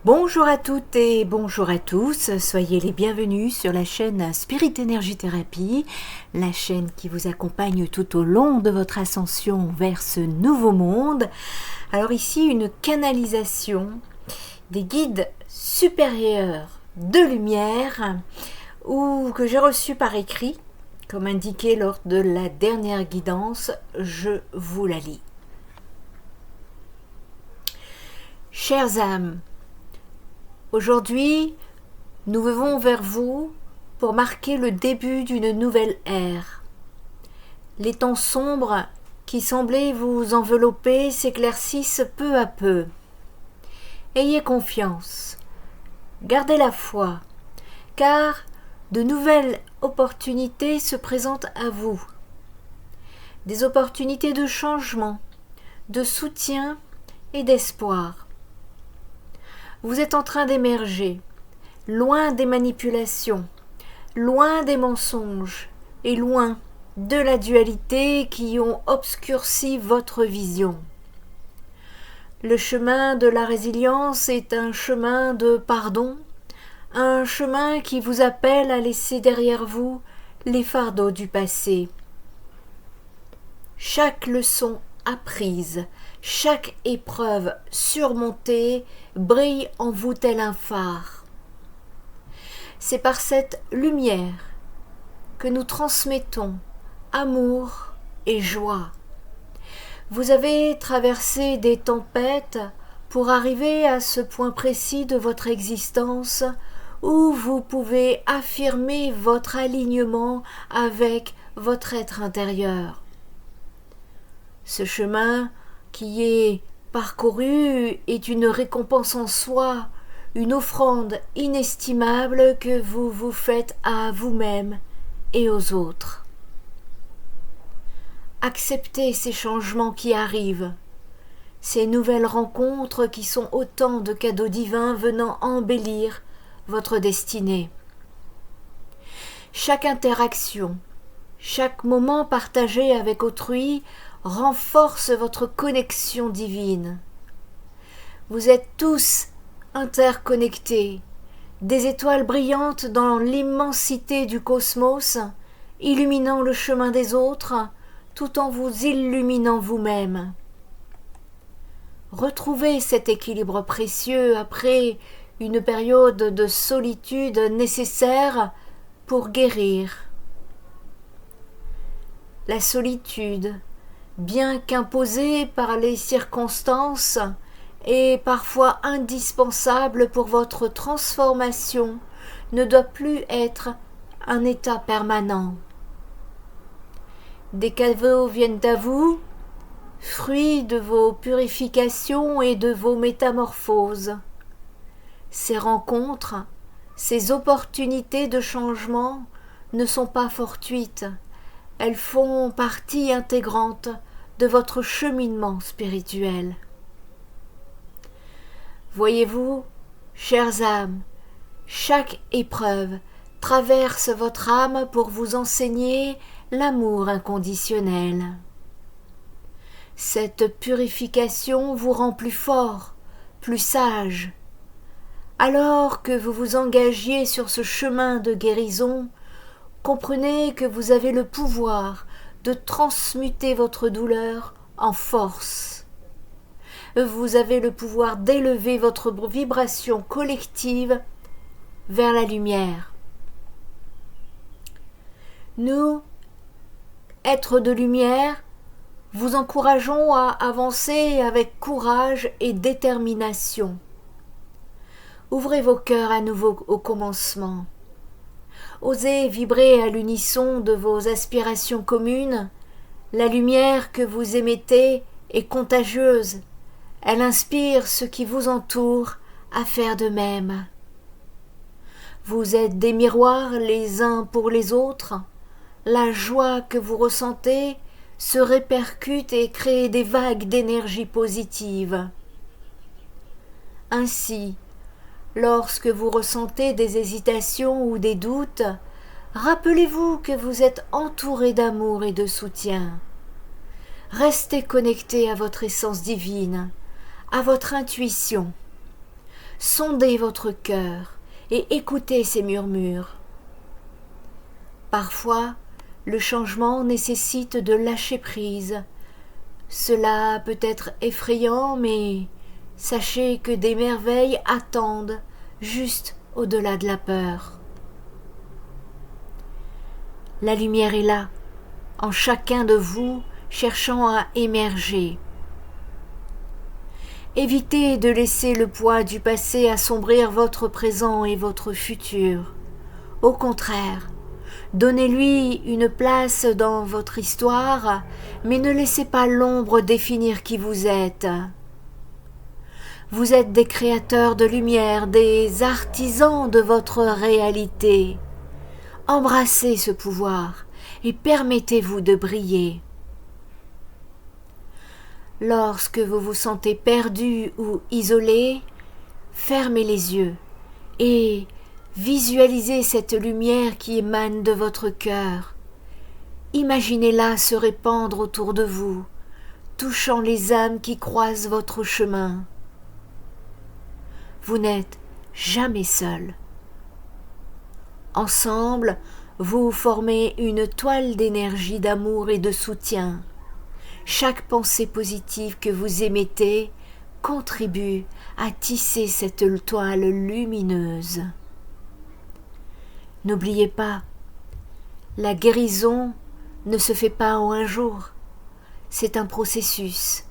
Bonjour à toutes et bonjour à tous, soyez les bienvenus sur la chaîne Spirit Energy Therapy, la chaîne qui vous accompagne tout au long de votre ascension vers ce nouveau monde. Alors ici une canalisation des guides supérieurs de lumière ou que j'ai reçu par écrit, comme indiqué lors de la dernière guidance, je vous la lis. Chères âmes, aujourd'hui, nous venons vers vous pour marquer le début d'une nouvelle ère. Les temps sombres qui semblaient vous envelopper s'éclaircissent peu à peu. Ayez confiance, gardez la foi, car de nouvelles opportunités se présentent à vous. Des opportunités de changement, de soutien et d'espoir. Vous êtes en train d'émerger, loin des manipulations, loin des mensonges et loin de la dualité qui ont obscurci votre vision. Le chemin de la résilience est un chemin de pardon, un chemin qui vous appelle à laisser derrière vous les fardeaux du passé. Chaque leçon apprise, chaque épreuve surmontée brille en vous tel un phare. C'est par cette lumière que nous transmettons amour et joie. Vous avez traversé des tempêtes pour arriver à ce point précis de votre existence où vous pouvez affirmer votre alignement avec votre être intérieur. Ce chemin qui est parcouru est une récompense en soi, une offrande inestimable que vous vous faites à vous-même et aux autres. Acceptez ces changements qui arrivent, ces nouvelles rencontres qui sont autant de cadeaux divins venant embellir votre destinée. Chaque interaction, chaque moment partagé avec autrui renforce votre connexion divine. Vous êtes tous interconnectés, des étoiles brillantes dans l'immensité du cosmos, illuminant le chemin des autres, tout en vous illuminant vous-même. Retrouvez cet équilibre précieux après une période de solitude nécessaire pour guérir. La solitude, bien qu'imposée par les circonstances, est parfois indispensable pour votre transformation, ne doit plus être un état permanent. Des cadeaux viennent à vous, fruits de vos purifications et de vos métamorphoses. Ces rencontres, ces opportunités de changement ne sont pas fortuites. Elles font partie intégrante de votre cheminement spirituel. Voyez-vous, chères âmes, chaque épreuve traverse votre âme pour vous enseigner l'amour inconditionnel. Cette purification vous rend plus fort, plus sage. Alors que vous vous engagiez sur ce chemin de guérison, comprenez que vous avez le pouvoir de transmuter votre douleur en force. Vous avez le pouvoir d'élever votre vibration collective vers la lumière. Nous, êtres de lumière, vous encourageons à avancer avec courage et détermination. Ouvrez vos cœurs à nouveau au commencement. Osez vibrer à l'unisson de vos aspirations communes. La lumière que vous émettez est contagieuse. Elle inspire ceux qui vous entourent à faire de même. Vous êtes des miroirs les uns pour les autres. La joie que vous ressentez se répercute et crée des vagues d'énergie positive. Ainsi, lorsque vous ressentez des hésitations ou des doutes, rappelez-vous que vous êtes entouré d'amour et de soutien. Restez connecté à votre essence divine, à votre intuition. sondez votre cœur et écoutez ces murmures. Parfois, le changement nécessite de lâcher prise. Cela peut être effrayant, mais sachez que des merveilles attendent juste au-delà de la peur. La lumière est là, en chacun de vous, cherchant à émerger. Évitez de laisser le poids du passé assombrir votre présent et votre futur. Au contraire, donnez-lui une place dans votre histoire, mais ne laissez pas l'ombre définir qui vous êtes. Vous êtes des créateurs de lumière, des artisans de votre réalité. Embrassez ce pouvoir et permettez-vous de briller. Lorsque vous vous sentez perdu ou isolé, fermez les yeux et visualisez cette lumière qui émane de votre cœur. Imaginez-la se répandre autour de vous, touchant les âmes qui croisent votre chemin. Vous n'êtes jamais seul. Ensemble, vous formez une toile d'énergie, d'amour et de soutien. Chaque pensée positive que vous émettez contribue à tisser cette toile lumineuse. N'oubliez pas, la guérison ne se fait pas en un jour. C'est un processus,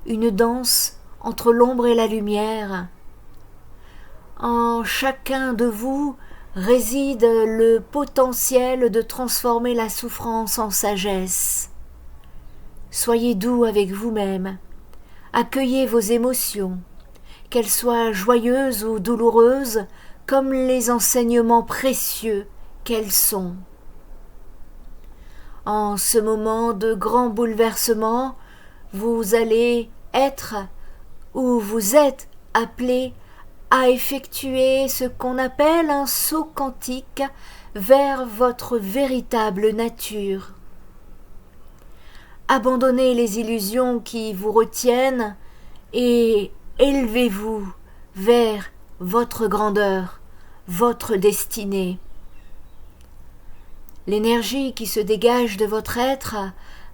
une danse entre l'ombre et la lumière. En chacun de vous réside le potentiel de transformer la souffrance en sagesse. Soyez doux avec vous-même, accueillez vos émotions, qu'elles soient joyeuses ou douloureuses, comme les enseignements précieux qu'elles sont. En ce moment de grand bouleversement, vous allez être ou vous êtes appelé à effectuer ce qu'on appelle un saut quantique vers votre véritable nature. Abandonnez les illusions qui vous retiennent et élevez-vous vers votre grandeur, votre destinée. L'énergie qui se dégage de votre être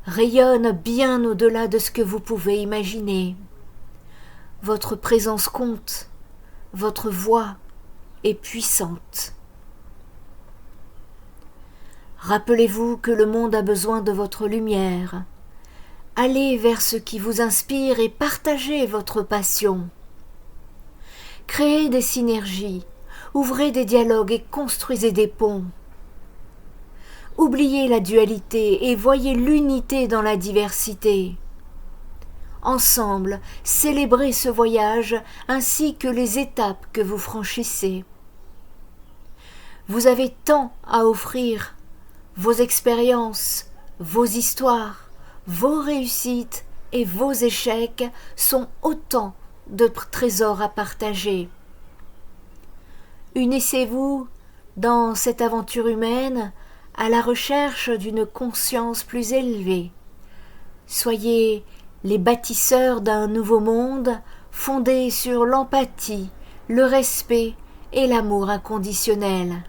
rayonne bien au-delà de ce que vous pouvez imaginer. Votre présence compte, votre voix est puissante. Rappelez-vous que le monde a besoin de votre lumière. Allez vers ce qui vous inspire et partagez votre passion. Créez des synergies, ouvrez des dialogues et construisez des ponts. Oubliez la dualité et voyez l'unité dans la diversité. Ensemble, célébrez ce voyage ainsi que les étapes que vous franchissez. Vous avez tant à offrir, vos expériences, vos histoires, vos réussites et vos échecs sont autant de trésors à partager. Unissez-vous dans cette aventure humaine à la recherche d'une conscience plus élevée. Soyez les bâtisseurs d'un nouveau monde fondé sur l'empathie, le respect et l'amour inconditionnel.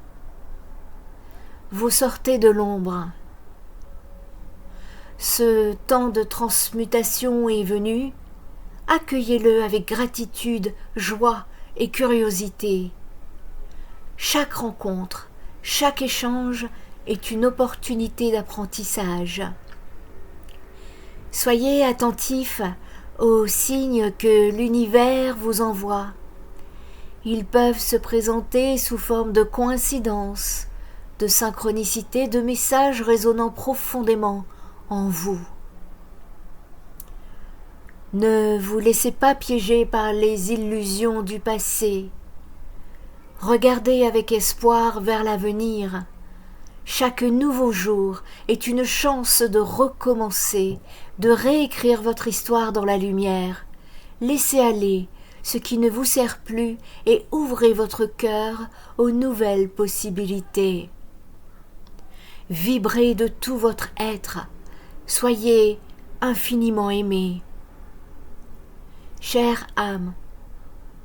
Vous sortez de l'ombre. Ce temps de transmutation est venu, accueillez-le avec gratitude, joie et curiosité. Chaque rencontre, chaque échange est une opportunité d'apprentissage. Soyez attentifs aux signes que l'univers vous envoie. Ils peuvent se présenter sous forme de coïncidences, de synchronicités, de messages résonnant profondément en vous. Ne vous laissez pas piéger par les illusions du passé. Regardez avec espoir vers l'avenir. Chaque nouveau jour est une chance de recommencer, de réécrire votre histoire dans la lumière. Laissez aller ce qui ne vous sert plus et ouvrez votre cœur aux nouvelles possibilités. Vibrez de tout votre être. Soyez infiniment aimé. Chère âme,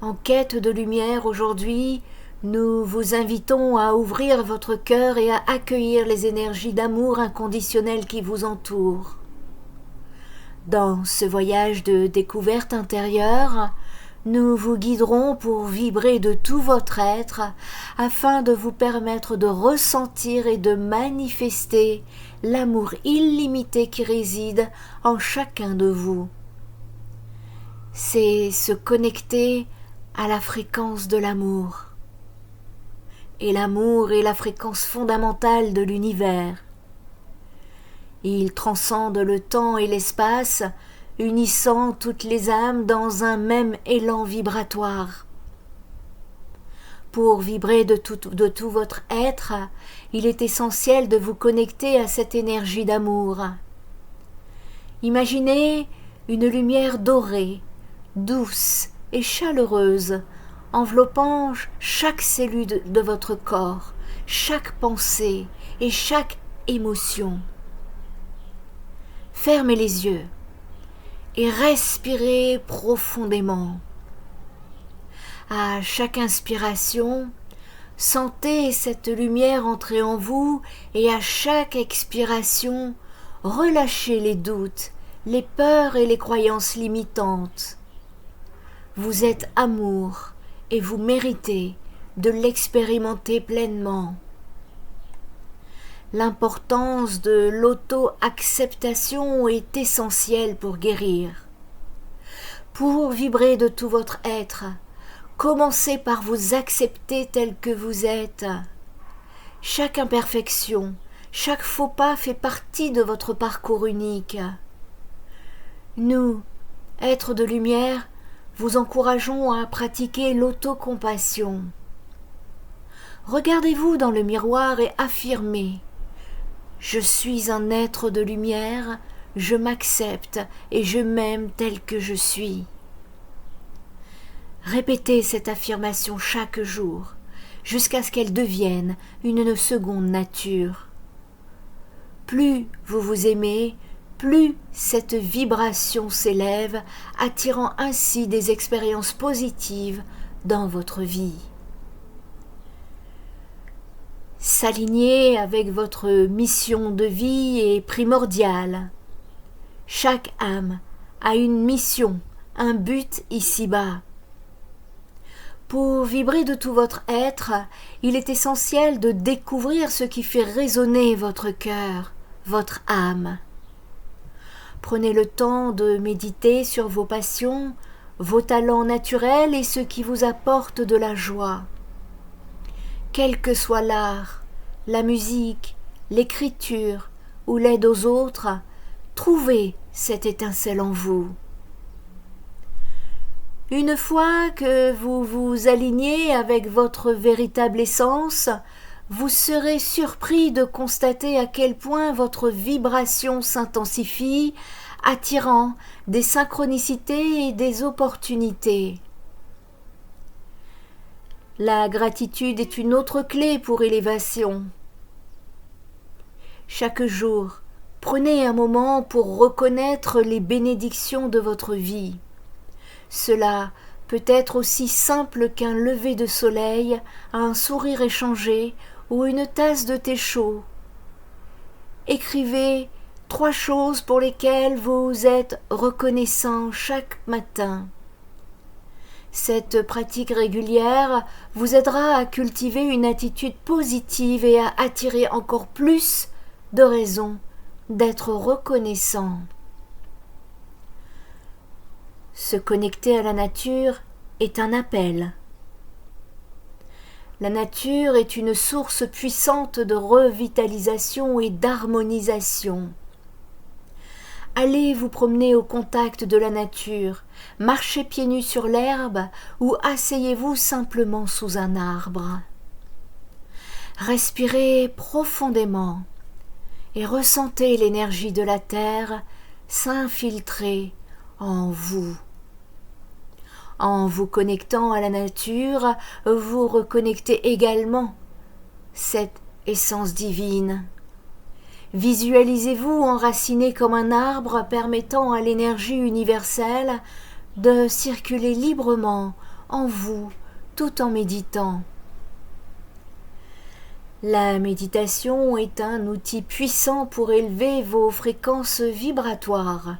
En quête de lumière aujourd'hui, nous vous invitons à ouvrir votre cœur et à accueillir les énergies d'amour inconditionnel qui vous entourent. Dans ce voyage de découverte intérieure, nous vous guiderons pour vibrer de tout votre être afin de vous permettre de ressentir et de manifester l'amour illimité qui réside en chacun de vous. C'est se connecter à la fréquence de l'amour. Et l'amour est la fréquence fondamentale de l'univers. Il transcende le temps et l'espace, unissant toutes les âmes dans un même élan vibratoire. Pour vibrer de tout votre être, il est essentiel de vous connecter à cette énergie d'amour. Imaginez une lumière dorée, douce et chaleureuse, enveloppant chaque cellule de votre corps, chaque pensée et chaque émotion. Fermez les yeux et respirez profondément. À chaque inspiration, sentez cette lumière entrer en vous et à chaque expiration, relâchez les doutes, les peurs et les croyances limitantes. Vous êtes amour et vous méritez de l'expérimenter pleinement. L'importance de l'auto-acceptation est essentielle pour guérir. Pour vibrer de tout votre être, commencez par vous accepter tel que vous êtes. Chaque imperfection, chaque faux pas fait partie de votre parcours unique. Nous, êtres de lumière, vous encourageons à pratiquer l'autocompassion. Regardez-vous dans le miroir et affirmez « Je suis un être de lumière, je m'accepte et je m'aime tel que je suis ». Répétez cette affirmation chaque jour, jusqu'à ce qu'elle devienne une seconde nature. Plus vous vous aimez, plus cette vibration s'élève, attirant ainsi des expériences positives dans votre vie. S'aligner avec votre mission de vie est primordial. Chaque âme a une mission, un but ici-bas. Pour vibrer de tout votre être, il est essentiel de découvrir ce qui fait résonner votre cœur, votre âme. Prenez le temps de méditer sur vos passions, vos talents naturels et ce qui vous apporte de la joie. Quel que soit l'art, la musique, l'écriture ou l'aide aux autres, trouvez cette étincelle en vous. Une fois que vous vous alignez avec votre véritable essence, vous serez surpris de constater à quel point votre vibration s'intensifie, attirant des synchronicités et des opportunités. La gratitude est une autre clé pour élévation. Chaque jour, prenez un moment pour reconnaître les bénédictions de votre vie. Cela peut être aussi simple qu'un lever de soleil, un sourire échangé ou une tasse de thé chaud. Écrivez 3 choses pour lesquelles vous êtes reconnaissant chaque matin. Cette pratique régulière vous aidera à cultiver une attitude positive et à attirer encore plus de raisons d'être reconnaissant. Se connecter à la nature est un appel. La nature est une source puissante de revitalisation et d'harmonisation. Allez vous promener au contact de la nature, marchez pieds nus sur l'herbe ou asseyez-vous simplement sous un arbre. Respirez profondément et ressentez l'énergie de la terre s'infiltrer en vous. En vous connectant à la nature, vous reconnectez également cette essence divine. Visualisez-vous enraciné comme un arbre permettant à l'énergie universelle de circuler librement en vous tout en méditant. La méditation est un outil puissant pour élever vos fréquences vibratoires.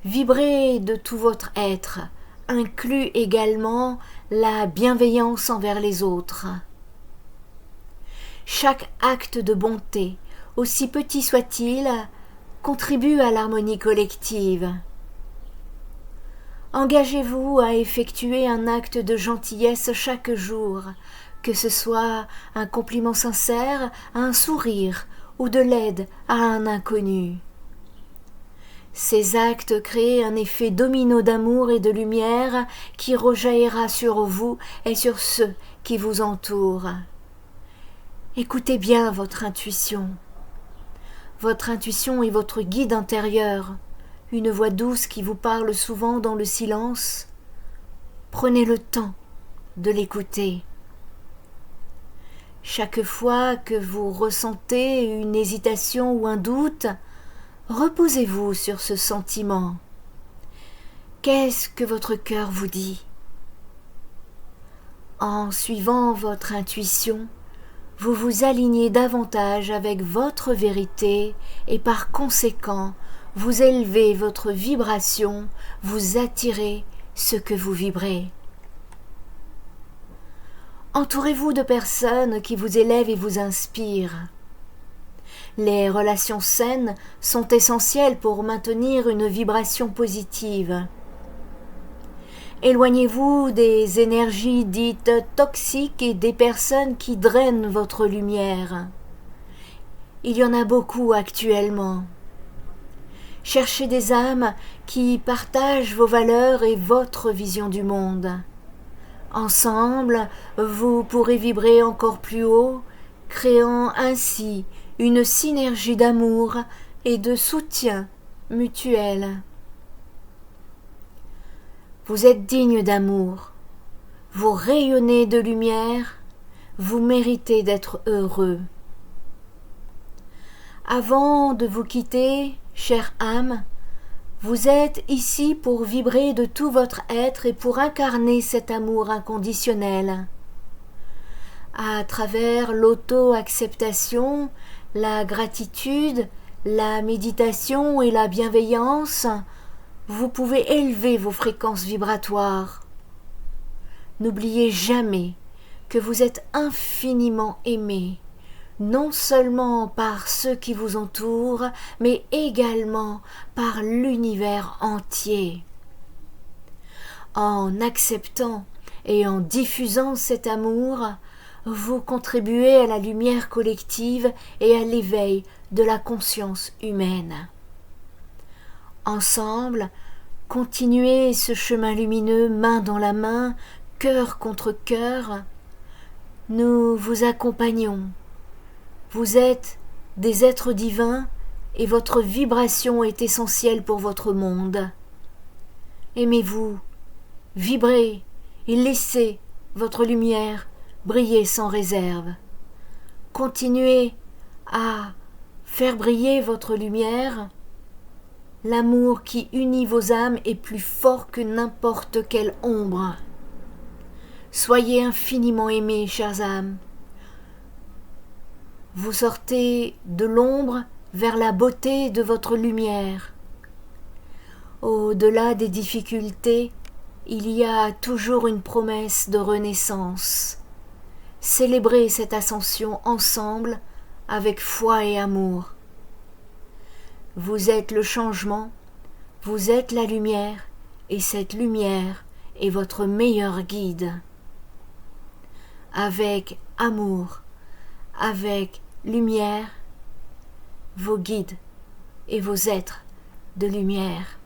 Vibrez de tout votre être, inclut également la bienveillance envers les autres. Chaque acte de bonté, aussi petit soit-il, contribue à l'harmonie collective. Engagez-vous à effectuer un acte de gentillesse chaque jour, que ce soit un compliment sincère, un sourire ou de l'aide à un inconnu. Ces actes créent un effet domino d'amour et de lumière qui rejaillira sur vous et sur ceux qui vous entourent. Écoutez bien votre intuition. Votre intuition est votre guide intérieur, une voix douce qui vous parle souvent dans le silence. Prenez le temps de l'écouter. Chaque fois que vous ressentez une hésitation ou un doute, reposez-vous sur ce sentiment. Qu'est-ce que votre cœur vous dit? En suivant votre intuition, vous vous alignez davantage avec votre vérité et par conséquent, vous élevez votre vibration, vous attirez ce que vous vibrez. Entourez-vous de personnes qui vous élèvent et vous inspirent. Les relations saines sont essentielles pour maintenir une vibration positive. Éloignez-vous des énergies dites toxiques et des personnes qui drainent votre lumière. Il y en a beaucoup actuellement. Cherchez des âmes qui partagent vos valeurs et votre vision du monde. Ensemble, vous pourrez vibrer encore plus haut, créant ainsi une synergie d'amour et de soutien mutuel. Vous êtes digne d'amour, vous rayonnez de lumière, vous méritez d'être heureux. Avant de vous quitter, chère âme, vous êtes ici pour vibrer de tout votre être et pour incarner cet amour inconditionnel. À travers l'auto-acceptation, la gratitude, la méditation et la bienveillance, vous pouvez élever vos fréquences vibratoires. N'oubliez jamais que vous êtes infiniment aimé, non seulement par ceux qui vous entourent, mais également par l'univers entier. En acceptant et en diffusant cet amour, vous contribuez à la lumière collective et à l'éveil de la conscience humaine. Ensemble, continuez ce chemin lumineux main dans la main, cœur contre cœur. Nous vous accompagnons. Vous êtes des êtres divins et votre vibration est essentielle pour votre monde. Aimez-vous, vibrez et laissez votre lumière briller sans réserve. Continuez à faire briller votre lumière. L'amour qui unit vos âmes est plus fort que n'importe quelle ombre. Soyez infiniment aimés, chères âmes. Vous sortez de l'ombre vers la beauté de votre lumière. Au-delà des difficultés, il y a toujours une promesse de renaissance. Célébrez cette ascension ensemble avec foi et amour. Vous êtes le changement, vous êtes la lumière, et cette lumière est votre meilleur guide. Avec amour, avec lumière, vos guides et vos êtres de lumière.